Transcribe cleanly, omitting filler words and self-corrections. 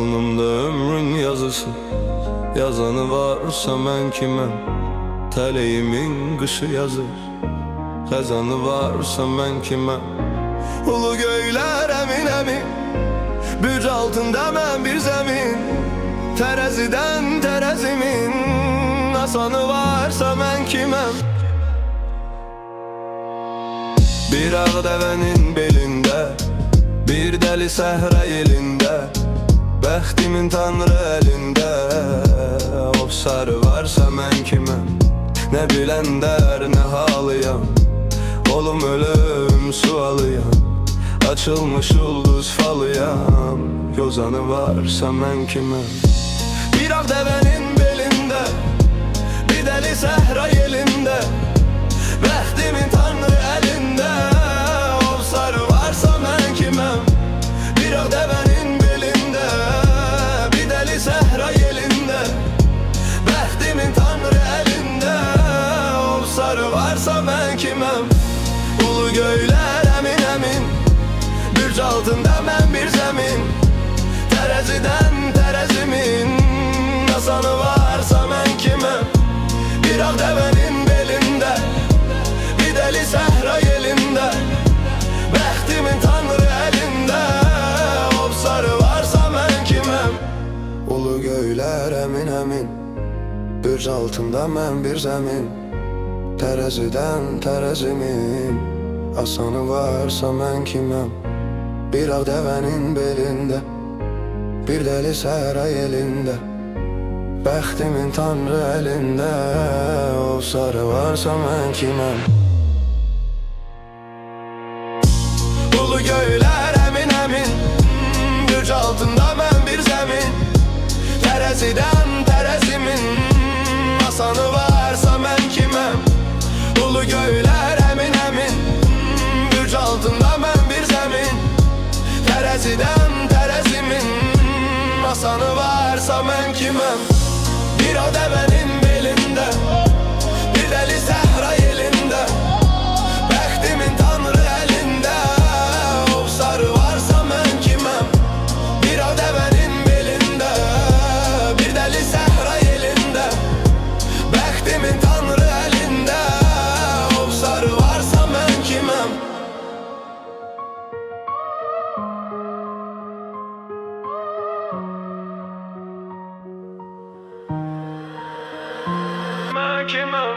Alnımda ömrün yazısı, yazanı varsa mən kiməm? Tələyimin qışı yazır, xəzanı varsa mən kiməm? Ulu göylər əmin-əmin, büc altında mən bir zəmin. Tərəzidən tərəzimin, asanı varsa mən kiməm? Bir ağ dəvənin belində, bir dəli səhra elində, bəxtimin tanrı əlində. O sarı varsa mən kiməm? Nə biləndər, nə halıyam, olum ölüm sualıyam, açılmış ulduz falıyam. Yozanı varsa mən kiməm? Bir ağ dəvənin belində, bir dəli səhra elində, bəxtimin tanrı əlində. O sarı varsa mən kiməm? Bir ağ dəvənin belində, bir dəli səhra elində, bəxtimin tanrı əlində. O sarı varsa mən kiməm? Ulu göylər əmin-əmin, bürc altında mən bir zəmin. Tərəzidən tərəzimin, asanı varsa mən kiməm? Bir ağ dəvənin belində, bir dəli səhra elində, bəxtimin tanrı əlində. O sarı varsa mən kiməm? Ulu göylər əmin-əmin, bürc altında mən bir zəmin. Tərəzidən tərəzimin, asanı varsa mən kiməm? Bir ağ dəvənin belində, bir dəli səhra elində, bəxtimin tanrı əlində. O sarı varsa mən kiməm? Ulu göylər əmin-əmin, bürc altında mən bir zəmin. Tərəzidən tərəzimin, asanı varsa mən kiməm? Ulu göylər əmin-əmin, bürc altında mən bir zəmin. Tərəzidən tərəzimin, asanı varsa mən kiməm? Bir ağ dəvənin belində, bir dəli səhra elində, bəxtimin tanrı əlində. O sarı varsa mən kiməm? Bir ağ dəvənin belində, bir dəli səhra elində, bəxtimin tanrı əlində. O sarı varsa mən kiməm? Mən kiməm?